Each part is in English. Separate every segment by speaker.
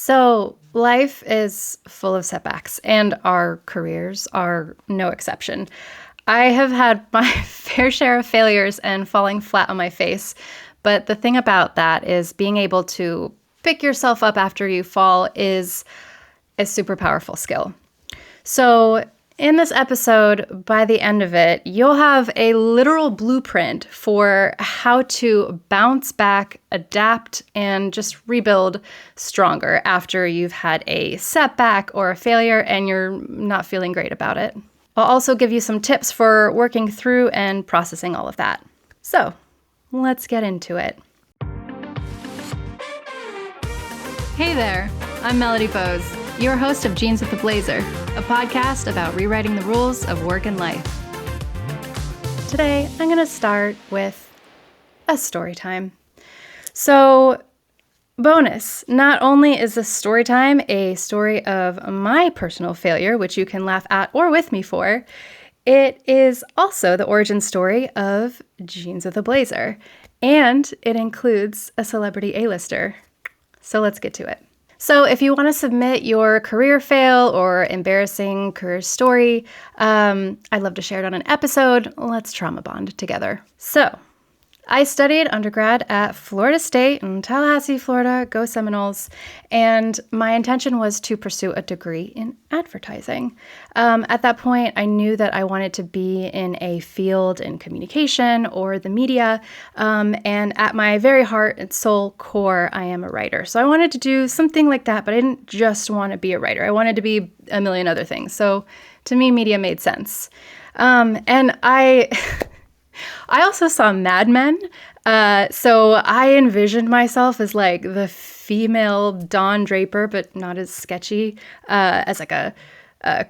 Speaker 1: So, life is full of setbacks, and our careers are no exception. I have had my fair share of failures and falling flat on my face, but the thing about that is being able to pick yourself up after you fall is a super powerful skill. So, in this episode, by the end of it, you'll have a literal blueprint for how to bounce back, adapt, and just rebuild stronger after you've had a setback or a failure and you're not feeling great about it. I'll also give you some tips for working through and processing all of that. So, let's get into it. Hey there, I'm Melody Bose, your host of Jeans with a Blazer, a podcast about rewriting the rules of work and life. Today, I'm going to start with a story time. So, bonus, not only is this story time a story of my personal failure, which you can laugh at or with me for, it is also the origin story of Jeans with a Blazer, and it includes a celebrity A-lister. So let's get to it. So if you want to submit your career fail or embarrassing career story, I'd love to share it on an episode. Let's trauma bond together. So I studied undergrad at Florida State in Tallahassee, Florida, go Seminoles, and my intention was to pursue a degree in advertising. At that point, I knew that I wanted to be in a field in communication or the media, and at my very heart and soul core, I am a writer. So I wanted to do something like that, but I didn't just want to be a writer. I wanted to be a million other things. So to me, media made sense. And I also saw Mad Men, so I envisioned myself as like the female Don Draper, but not as sketchy, as like a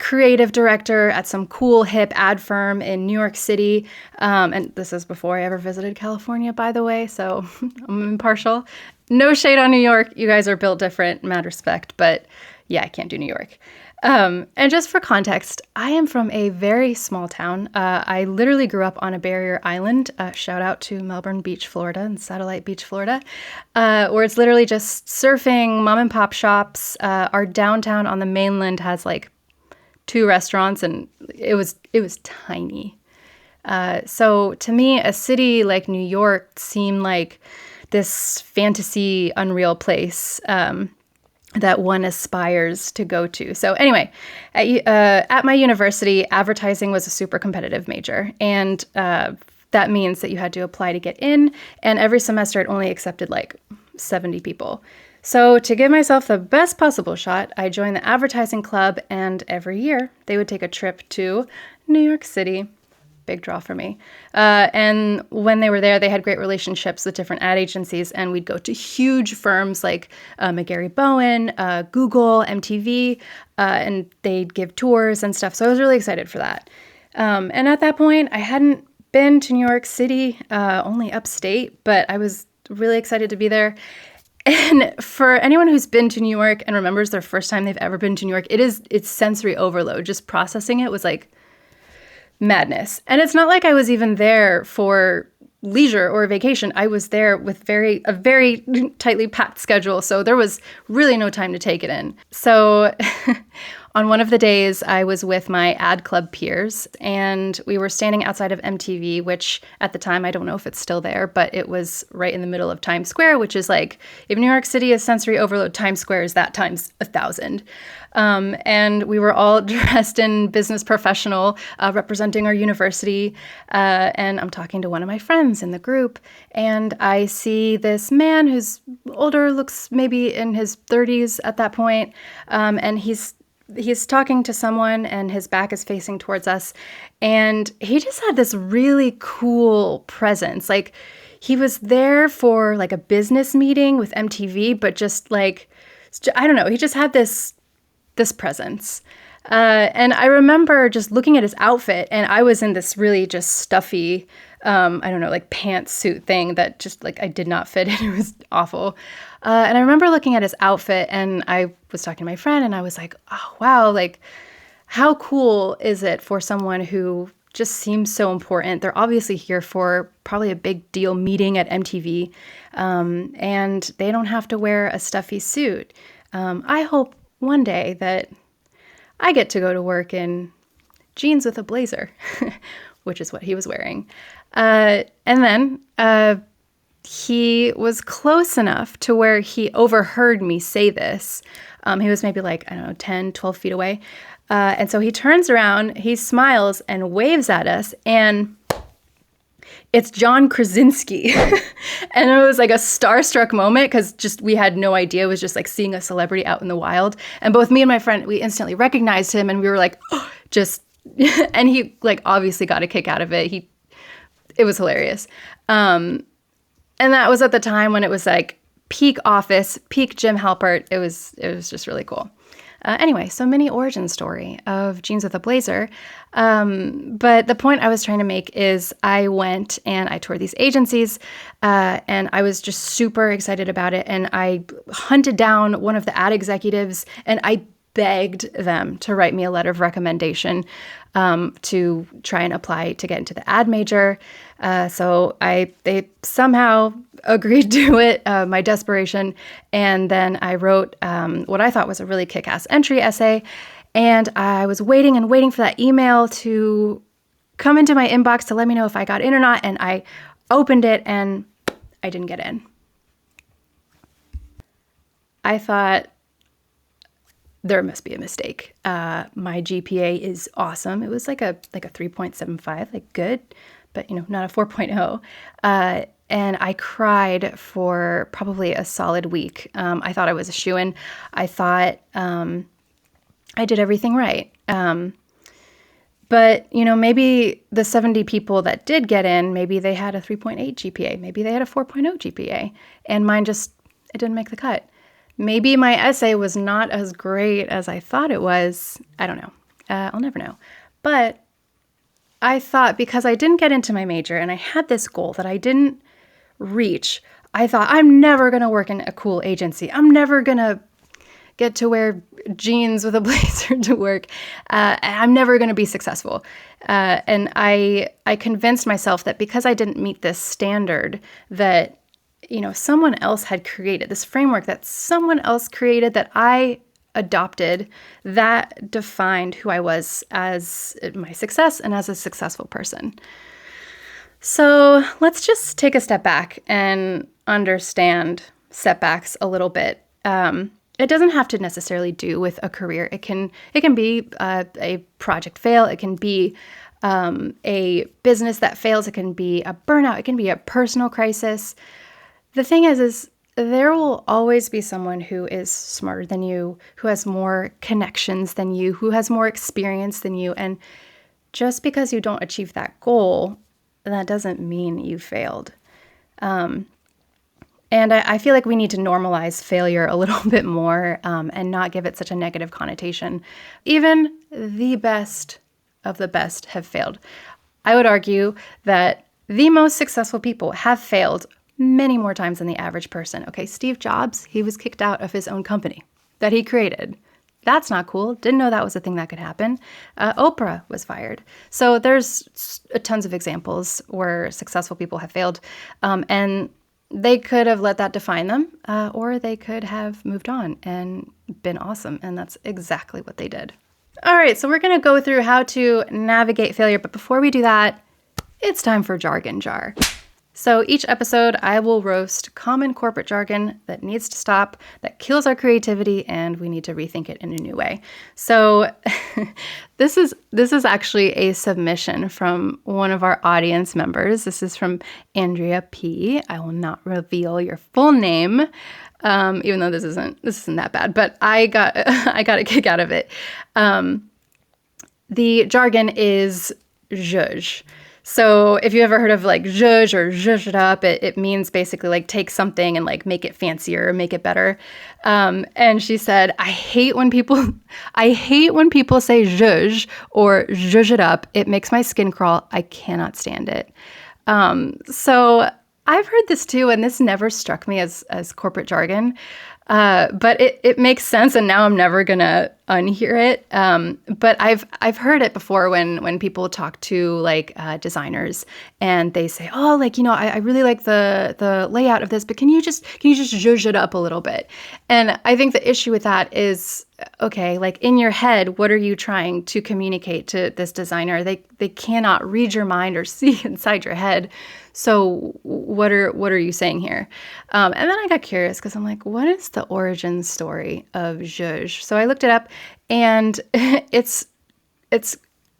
Speaker 1: creative director at some cool hip ad firm in New York City. And this is before I ever visited California, by the way, so I'm impartial. No shade on New York. You guys are built different, mad respect, but yeah, I can't do New York. And just for context, I am from a very small town. I literally grew up on a barrier island, shout out to Melbourne Beach, Florida and Satellite Beach, Florida, where it's literally just surfing, mom and pop shops. Our downtown on the mainland has like 2 restaurants and it was tiny. So to me, a city like New York seemed like this fantasy, unreal place, that one aspires to go to. So anyway, at my university, advertising was a super competitive major. And that means that you had to apply to get in. And every semester, it only accepted like 70 people. So to give myself the best possible shot, I joined the advertising club. And every year, they would take a trip to New York City. Big draw for me. And when they were there, they had great relationships with different ad agencies, and we'd go to huge firms like McGarry Bowen, Google, MTV, and they'd give tours and stuff. So I was really excited for that. And at that point, I hadn't been to New York City, only upstate, but I was really excited to be there. And for anyone who's been to New York and remembers their first time they've ever been to New York, it's sensory overload. Just processing it was like madness. And it's not like I was even there for leisure or vacation. I was there with a very tightly packed schedule. So there was really no time to take it in. So on one of the days, I was with my ad club peers, and we were standing outside of MTV, which at the time, I don't know if it's still there, but it was right in the middle of Times Square, which is like, if New York City is sensory overload, Times Square is that times 1,000. And we were all dressed in business professional, representing our university. And I'm talking to one of my friends in the group, and I see this man who's older, looks maybe in his 30s at that point, and he's talking to someone and his back is facing towards us. And he just had this really cool presence. Like, he was there for like a business meeting with MTV, but just like, I don't know, he just had this presence. And I remember just looking at his outfit, and I was in this really just stuffy, I don't know, like pantsuit thing that just like I did not fit in. It was awful. And I remember looking at his outfit, and I was talking to my friend, and I was like, oh, wow, like how cool is it for someone who just seems so important? They're obviously here for probably a big deal meeting at MTV, and they don't have to wear a stuffy suit. I hope one day that I get to go to work in jeans with a blazer, which is what he was wearing. And then he was close enough to where he overheard me say this. He was maybe like, I don't know, 10, 12 feet away. And so he turns around, he smiles and waves at us, and it's John Krasinski. And it was like a starstruck moment because we had no idea. It was just like seeing a celebrity out in the wild. And both me and my friend, we instantly recognized him, and we were like, oh, and he like obviously got a kick out of it. It was hilarious. And that was at the time when it was like peak Office, peak Jim Halpert. It was just really cool. Anyway, so mini origin story of Jeans with a Blazer. But the point I was trying to make is I went and I toured these agencies, and I was just super excited about it. And I hunted down one of the ad executives, and I begged them to write me a letter of recommendation to try and apply to get into the ad major. So they somehow agreed to it, my desperation. And then I wrote what I thought was a really kick-ass entry essay. And I was waiting for that email to come into my inbox to let me know if I got in or not. And I opened it and I didn't get in. I thought, there must be a mistake. My GPA is awesome. It was like a 3.75, like good, but not a 4.0. And I cried for probably a solid week. I thought I was a shoo-in. I thought I did everything right. But maybe the 70 people that did get in, maybe they had a 3.8 GPA, maybe they had a 4.0 GPA, and mine it didn't make the cut. Maybe my essay was not as great as I thought it was. I don't know. I'll never know. But I thought because I didn't get into my major and I had this goal that I didn't reach, I thought I'm never going to work in a cool agency. I'm never going to get to wear jeans with a blazer to work. I'm never going to be successful. And I convinced myself that because I didn't meet this standard that someone else had created this framework that someone else created that I adopted that defined who I was as my success and as a successful person. So let's just take a step back and understand setbacks a little bit. It doesn't have to necessarily do with a career. It can be a project fail. It can be a business that fails. It can be a burnout. It can be a personal crisis. The thing is there will always be someone who is smarter than you, who has more connections than you, who has more experience than you. And just because you don't achieve that goal, that doesn't mean you failed. And I feel like we need to normalize failure a little bit more and not give it such a negative connotation. Even the best of the best have failed. I would argue that the most successful people have failed many more times than the average person. Okay, Steve Jobs, he was kicked out of his own company that he created. That's not cool. Didn't know that was a thing that could happen. Oprah was fired. So there's tons of examples where successful people have failed. And they could have let that define them, or they could have moved on and been awesome. And that's exactly what they did. All right, so we're going to go through how to navigate failure. But before we do that, it's time for Jargon Jar. So each episode, I will roast common corporate jargon that needs to stop, that kills our creativity, and we need to rethink it in a new way. So this is actually a submission from one of our audience members. This is from Andrea P. I will not reveal your full name, even though this isn't that bad, but I got a kick out of it. The jargon is zhuzh. So if you ever heard of like zhuzh or zhuzh it up, it means basically like take something and like make it fancier, make it better. And she said, I hate when people say zhuzh or zhuzh it up. It makes my skin crawl. I cannot stand it. So I've heard this too, and this never struck me as corporate jargon. But it makes sense, and now I'm never gonna unhear it. But I've heard it before when people talk to like designers and they say, oh, like, I really like the layout of this, but can you just zhuzh it up a little bit? And I think the issue with that is, okay, like in your head, what are you trying to communicate to this designer? They cannot read your mind or see inside your head. So what are you saying here? And then I got curious because I'm like, what is the origin story of zhuzh? So I looked it up, and it's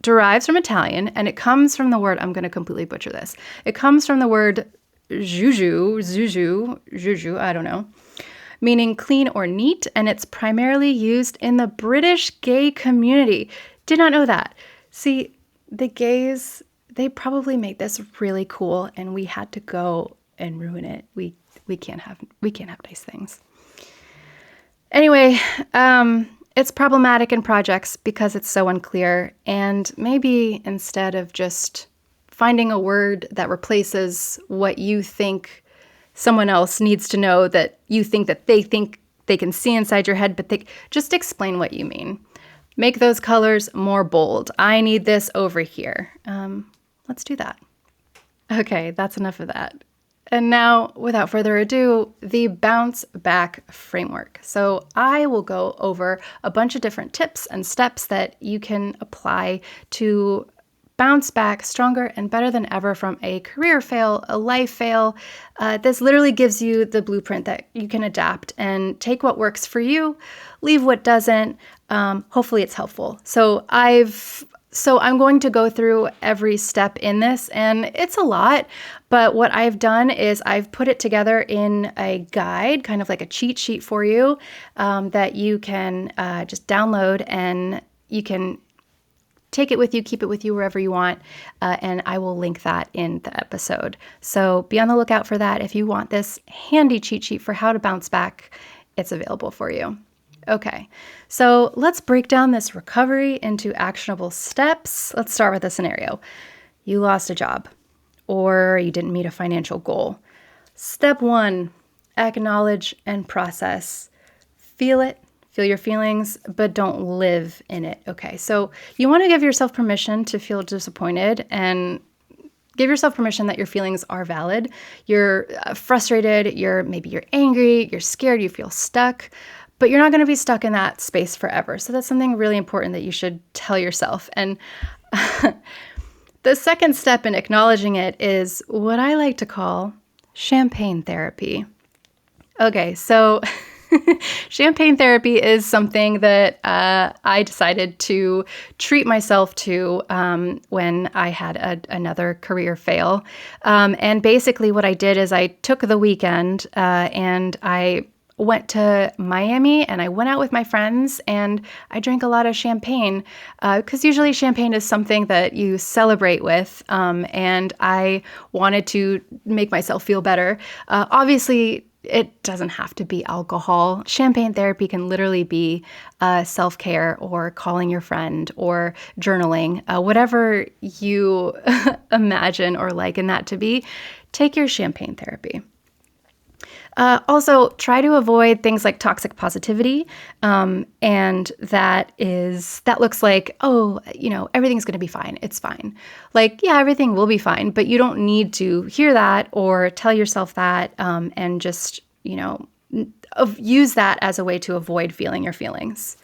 Speaker 1: derives from Italian, and it comes from the word, I'm going to completely butcher this. It comes from the word juju, I don't know, meaning clean or neat, and it's primarily used in the British gay community. Did not know that. See, the gays, they probably made this really cool, and we had to go and ruin it. We can't have nice things. Anyway, it's problematic in projects because it's so unclear, and maybe instead of just finding a word that replaces what you think someone else needs to know, that you think they can see inside your head, but they just explain what you mean. Make those colors more bold. I need this over here. Let's do that. Okay, that's enough of that. And now, without further ado, the bounce back framework. So I will go over a bunch of different tips and steps that you can apply to bounce back stronger and better than ever from a career fail, a life fail. This literally gives you the blueprint that you can adapt and take what works for you, leave what doesn't. Hopefully it's helpful. So I'm going to go through every step in this, and it's a lot, but what I've done is I've put it together in a guide, kind of like a cheat sheet for you, that you can just download, and you can take it with you, keep it with you wherever you want, and I will link that in the episode. So be on the lookout for that. If you want this handy cheat sheet for how to bounce back, it's available for you. Okay, so let's break down this recovery into actionable steps. Let's start with a scenario. You lost a job, or you didn't meet a financial goal. Step 1, acknowledge and process. Feel it, feel your feelings, but don't live in it. Okay, so you want to give yourself permission to feel disappointed, and give yourself permission that your feelings are valid. You're frustrated, maybe you're angry, you're scared, you feel stuck. But you're not going to be stuck in that space forever. So that's something really important that you should tell yourself. And the second step in acknowledging it is what I like to call champagne therapy. Okay, so champagne therapy is something that I decided to treat myself to when I had another career fail. And basically what I did is I took the weekend and I went to Miami, and I went out with my friends, and I drank a lot of champagne because usually champagne is something that you celebrate with, and I wanted to make myself feel better. Obviously, it doesn't have to be alcohol. Champagne therapy can literally be self-care or calling your friend or journaling, whatever you imagine or liken that to be. Take your champagne therapy. Also, try to avoid things like toxic positivity, and that looks like, everything's going to be fine. It's fine. Like, yeah, everything will be fine, but you don't need to hear that or tell yourself that, and just, use that as a way to avoid feeling your feelings.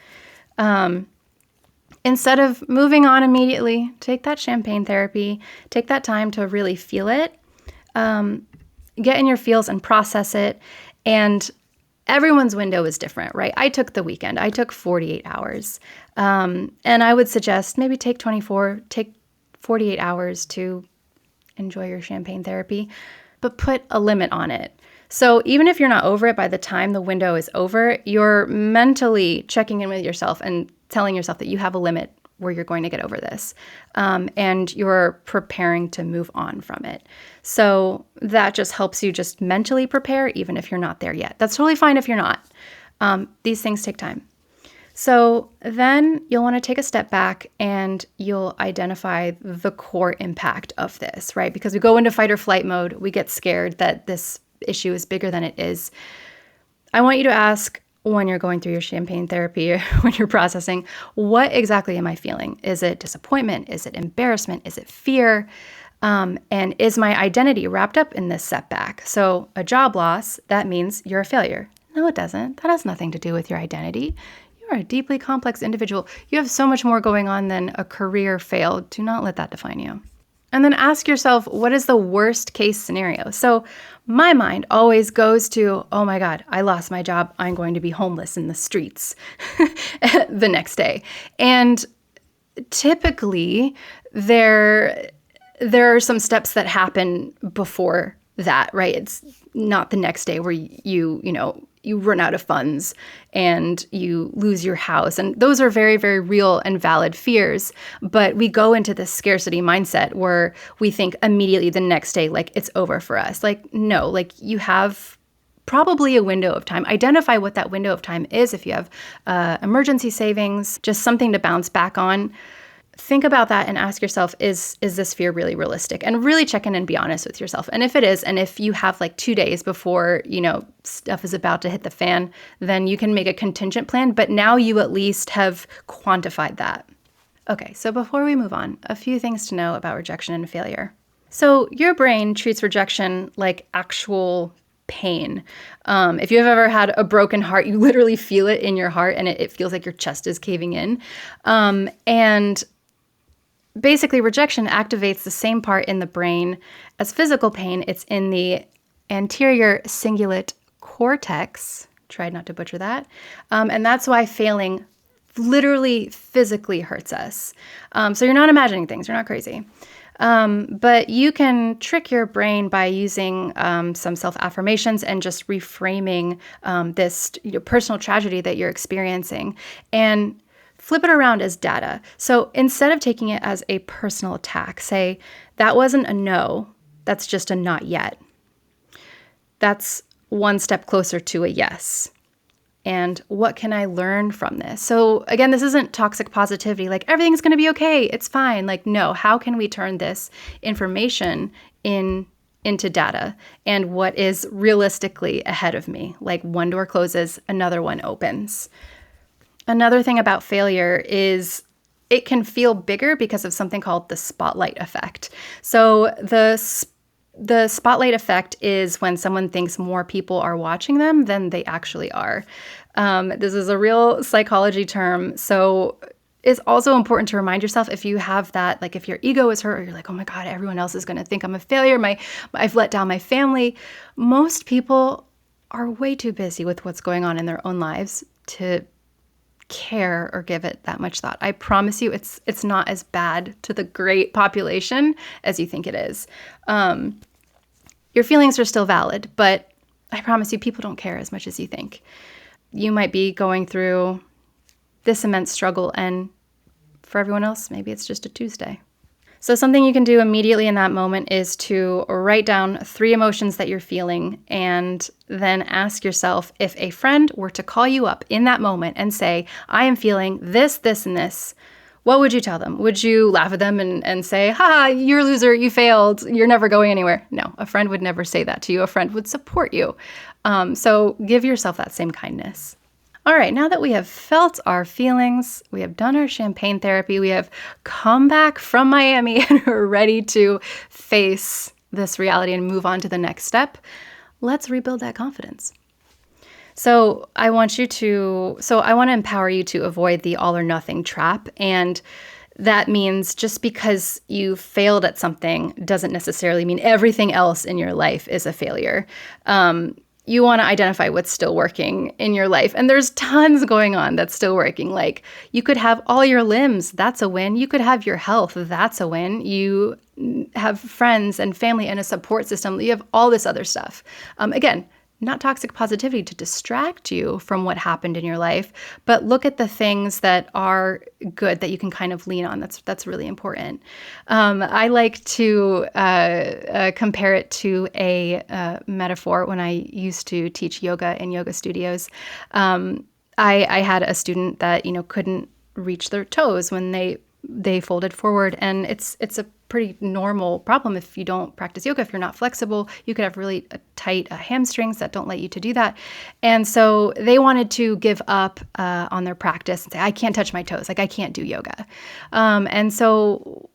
Speaker 1: Instead of moving on immediately, take that champagne therapy, take that time to really feel it. Get in your feels and process it. And everyone's window is different, right? I took the weekend. I took 48 hours. And I would suggest maybe take 48 hours to enjoy your champagne therapy, but put a limit on it. So even if you're not over it by the time the window is over, you're mentally checking in with yourself and telling yourself that you have a limit where you're going to get over this, and you're preparing to move on from it. So that just helps you just mentally prepare, even if you're not there yet. That's totally fine if you're not. These things take time. So then you'll want to take a step back and you'll identify the core impact of this, right? Because we go into fight or flight mode, we get scared that this issue is bigger than it is. I want you to ask, when you're going through your champagne therapy, when you're processing, what exactly am I feeling? Is it disappointment? Is it embarrassment? Is it fear? And is my identity wrapped up in this setback? So a job loss, that means you're a failure. No, it doesn't. That has nothing to do with your identity. You are a deeply complex individual. You have so much more going on than a career fail. Do not let that define you. And then ask yourself, what is the worst case scenario? So my mind always goes to, oh my God, I lost my job. I'm going to be homeless in the streets the next day. And typically there are some steps that happen before that, right? It's not the next day where you run out of funds and you lose your house. And those are very, very real and valid fears. But we go into this scarcity mindset where we think immediately the next day, like it's over for us. Like, no, like you have probably a window of time. Identify what that window of time is. If you have emergency savings, just something to bounce back on. Think about that and ask yourself, is this fear really realistic? And really check in and be honest with yourself. And if it is, and if you have like 2 days before, stuff is about to hit the fan, then you can make a contingent plan. But now you at least have quantified that. Okay, so before we move on, a few things to know about rejection and failure. So your brain treats rejection like actual pain. If you've ever had a broken heart, you literally feel it in your heart and it feels like your chest is caving in. And basically, rejection activates the same part in the brain as physical pain. It's in the anterior cingulate cortex. Tried not to butcher that. And that's why failing literally physically hurts us. So you're not imagining things. You're not crazy. But you can trick your brain by using some self-affirmations and just reframing this personal tragedy that you're experiencing. And flip it around as data. So instead of taking it as a personal attack, say, that wasn't a no, that's just a not yet. That's one step closer to a yes. And what can I learn from this? So again, this isn't toxic positivity, like everything's going to be okay, it's fine. Like, no, how can we turn this information into data and what is realistically ahead of me? Like one door closes, another one opens. Another thing about failure is it can feel bigger because of something called the spotlight effect. So the spotlight effect is when someone thinks more people are watching them than they actually are. This is a real psychology term. So it's also important to remind yourself if you have that, like if your ego is hurt or you're like, oh my God, everyone else is going to think I'm a failure. I've let down my family. Most people are way too busy with what's going on in their own lives to care or give it that much thought. I promise you it's not as bad to the great population as you think it is. Your feelings are still valid, but I promise you people don't care as much as you think. You might be going through this immense struggle, and for everyone else, maybe it's just a Tuesday. So something you can do immediately in that moment is to write down 3 emotions that you're feeling and then ask yourself, if a friend were to call you up in that moment and say, I am feeling this, this, and this, what would you tell them? Would you laugh at them and say, ha, you're a loser, you failed, you're never going anywhere? No, a friend would never say that to you. A friend would support you. So give yourself that same kindness. All right, now that we have felt our feelings, we have done our champagne therapy, we have come back from Miami and we're ready to face this reality and move on to the next step, let's rebuild that confidence. So I want to empower you to avoid the all or nothing trap. And that means just because you failed at something doesn't necessarily mean everything else in your life is a failure. You want to identify what's still working in your life. And there's tons going on that's still working. Like you could have all your limbs, that's a win. You could have your health, that's a win. You have friends and family and a support system. You have all this other stuff. Again, not toxic positivity to distract you from what happened in your life, but look at the things that are good that you can kind of lean on. That's really important. I like to compare it to a metaphor. When I used to teach yoga in yoga studios, I had a student that couldn't reach their toes when they folded forward, and it's a pretty normal problem if you don't practice yoga. If you're not flexible, you could have really tight hamstrings that don't let you to do that. And so they wanted to give up on their practice and say, I can't touch my toes. Like, I can't do yoga. And so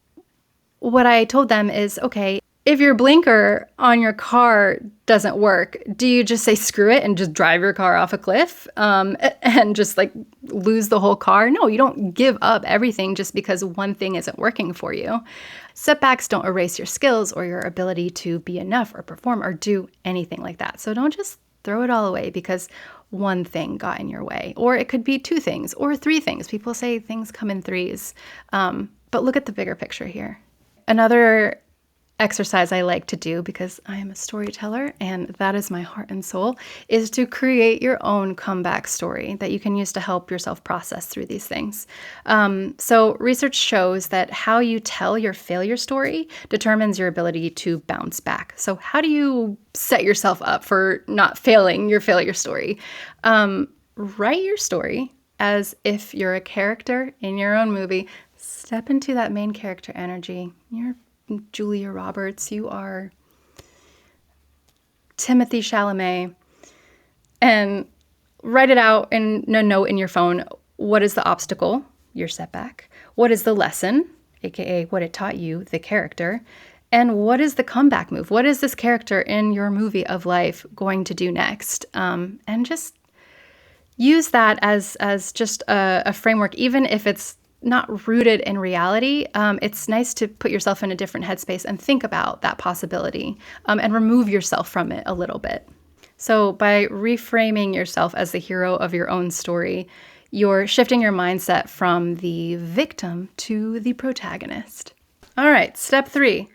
Speaker 1: what I told them is, okay, if your blinker on your car doesn't work, do you just say screw it and just drive your car off a cliff and just like lose the whole car? No, you don't give up everything just because one thing isn't working for you. Setbacks don't erase your skills or your ability to be enough or perform or do anything like that. So don't just throw it all away because one thing got in your way. Or it could be two things or three things. People say things come in threes. But look at the bigger picture here. Another exercise I like to do, because I am a storyteller and that is my heart and soul, is to create your own comeback story that you can use to help yourself process through these things. So research shows that how you tell your failure story determines your ability to bounce back. So how do you set yourself up for not failing your failure story? Write your story as if you're a character in your own movie. Step into that main character energy. You're Julia Roberts, you are Timothy Chalamet, and write it out in a note in your phone. What is the obstacle, your setback? What is the lesson, aka what it taught you, the character? And what is the comeback move? What is this character in your movie of life going to do next? And just use that as just a framework, even if it's not rooted in reality. It's nice to put yourself in a different headspace and think about that possibility and remove yourself from it a little bit. So by reframing yourself as the hero of your own story, you're shifting your mindset from the victim to the protagonist. All right, step 3,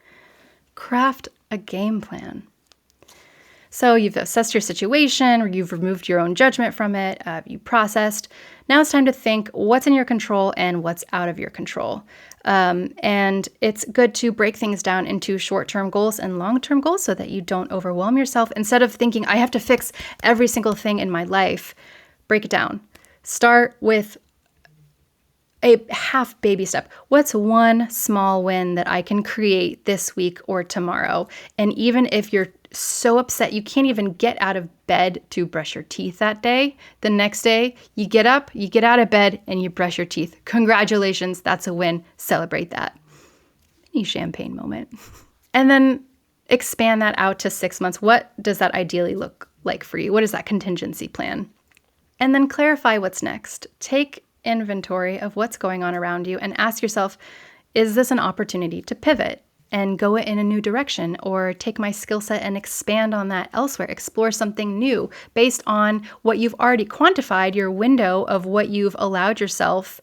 Speaker 1: craft a game plan. So you've assessed your situation, or you've removed your own judgment from it, you processed. Now it's time to think what's in your control and what's out of your control. And it's good to break things down into short-term goals and long-term goals so that you don't overwhelm yourself. Instead of thinking, I have to fix every single thing in my life, break it down. Start with a half baby step. What's one small win that I can create this week or tomorrow? And even if you're so upset you can't even get out of bed to brush your teeth that day, the next day you get up, you get out of bed, and you brush your teeth. Congratulations, that's a win. Celebrate that. Mini champagne moment. And then expand that out to 6 months. What does that ideally look like for you? What is that contingency plan? And then clarify what's next. Take inventory of what's going on around you and ask yourself, is this an opportunity to pivot and go in a new direction, or take my skill set and expand on that elsewhere, explore something new based on what you've already quantified, your window of what you've allowed yourself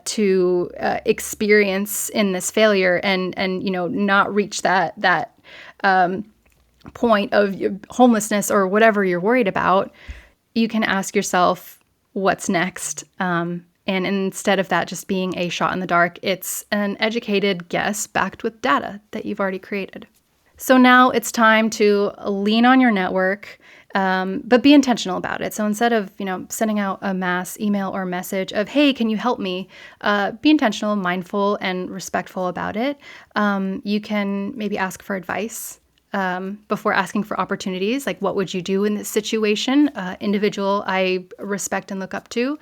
Speaker 1: to experience in this failure, and not reach that point of homelessness or whatever you're worried about. You can ask yourself, what's next? And instead of that just being a shot in the dark, it's an educated guess backed with data that you've already created. So now it's time to lean on your network, but be intentional about it. So instead of, sending out a mass email or message of, hey, can you help me? Be intentional, mindful, and respectful about it. You can maybe ask for advice before asking for opportunities. Like, what would you do in this situation? Individual I respect and look up to.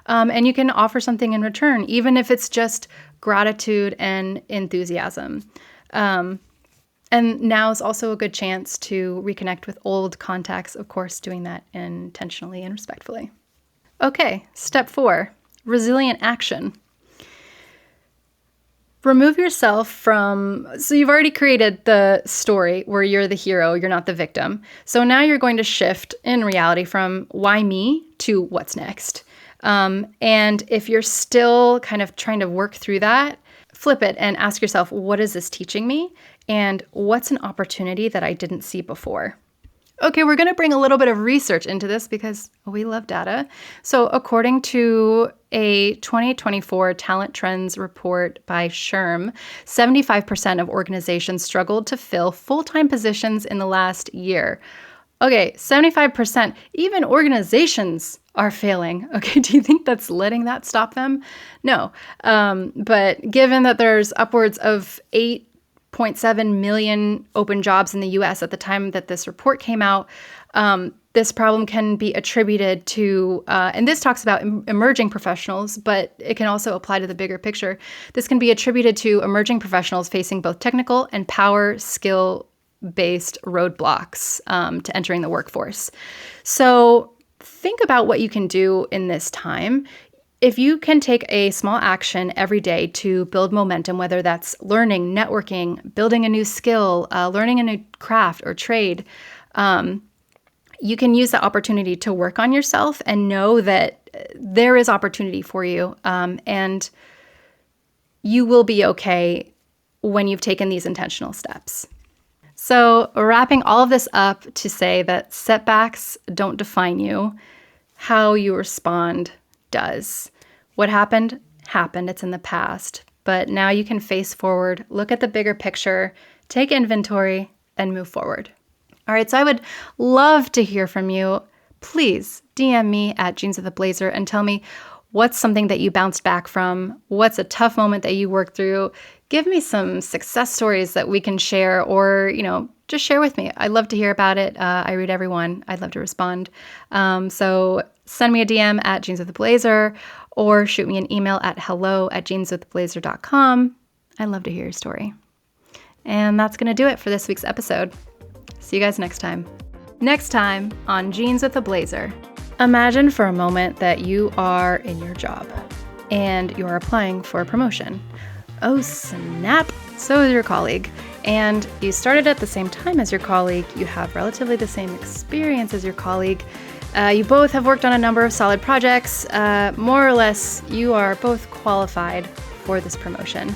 Speaker 1: And you can offer something in return, even if it's just gratitude and enthusiasm. And now is also a good chance to reconnect with old contacts, of course, doing that intentionally and respectfully. Okay, step 4, resilient action. Remove yourself from, so you've already created the story where you're the hero, you're not the victim. So now you're going to shift in reality from why me to what's next. And if you're still kind of trying to work through that, flip it and ask yourself, what is this teaching me? And what's an opportunity that I didn't see before? Okay, we're going to bring a little bit of research into this because we love data. So according to a 2024 Talent Trends report by SHRM, 75% of organizations struggled to fill full-time positions in the last year. Okay, 75%. Even organizations are failing. Okay, do you think that's letting that stop them? No. But given that there's upwards of 8.7 million open jobs in the US at the time that this report came out, this problem can be attributed to, and this talks about emerging professionals, but it can also apply to the bigger picture. This can be attributed to emerging professionals facing both technical and power skill-based roadblocks to entering the workforce. So think about what you can do in this time. If you can take a small action every day to build momentum, whether that's learning, networking, building a new skill, learning a new craft or trade, you can use that opportunity to work on yourself and know that there is opportunity for you, and you will be okay when you've taken these intentional steps. So wrapping all of this up to say that setbacks don't define you. How you respond does. What happened, happened. It's in the past. But now you can face forward, look at the bigger picture, take inventory, and move forward. All right, so I would love to hear from you. Please DM me at Jeans with a Blazer and tell me what's something that you bounced back from, what's a tough moment that you worked through. Give me some success stories that we can share, or, just share with me. I'd love to hear about it. I read everyone. I'd love to respond. So send me a DM at Jeans with a Blazer, or shoot me an email at hello@jeanswiththeblazer.com. I'd love to hear your story. And that's going to do it for this week's episode. See you guys next time. Next time on Jeans with a Blazer. Imagine for a moment that you are in your job and you're applying for a promotion. Oh snap, so is your colleague. And you started at the same time as your colleague. You have relatively the same experience as your colleague. You both have worked on a number of solid projects. More or less, you are both qualified for this promotion.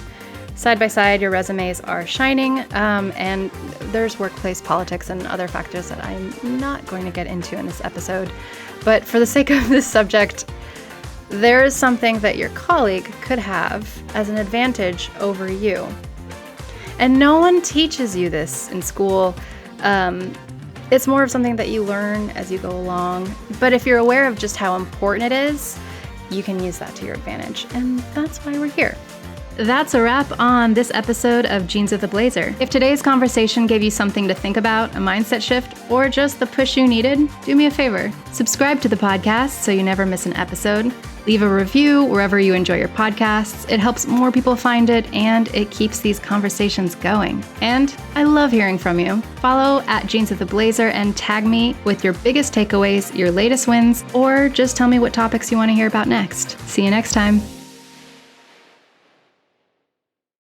Speaker 1: Side by side, your resumes are shining, and there's workplace politics and other factors that I'm not going to get into in this episode. But for the sake of this subject, there is something that your colleague could have as an advantage over you. And no one teaches you this in school. It's more of something that you learn as you go along. But if you're aware of just how important it is, you can use that to your advantage. And that's why we're here. That's a wrap on this episode of Jeans with a Blazer. If today's conversation gave you something to think about, a mindset shift, or just the push you needed, do me a favor. Subscribe to the podcast so you never miss an episode. Leave a review wherever you enjoy your podcasts. It helps more people find it, and it keeps these conversations going. And I love hearing from you. Follow at Jeans with a Blazer and tag me with your biggest takeaways, your latest wins, or just tell me what topics you want to hear about next. See you next time.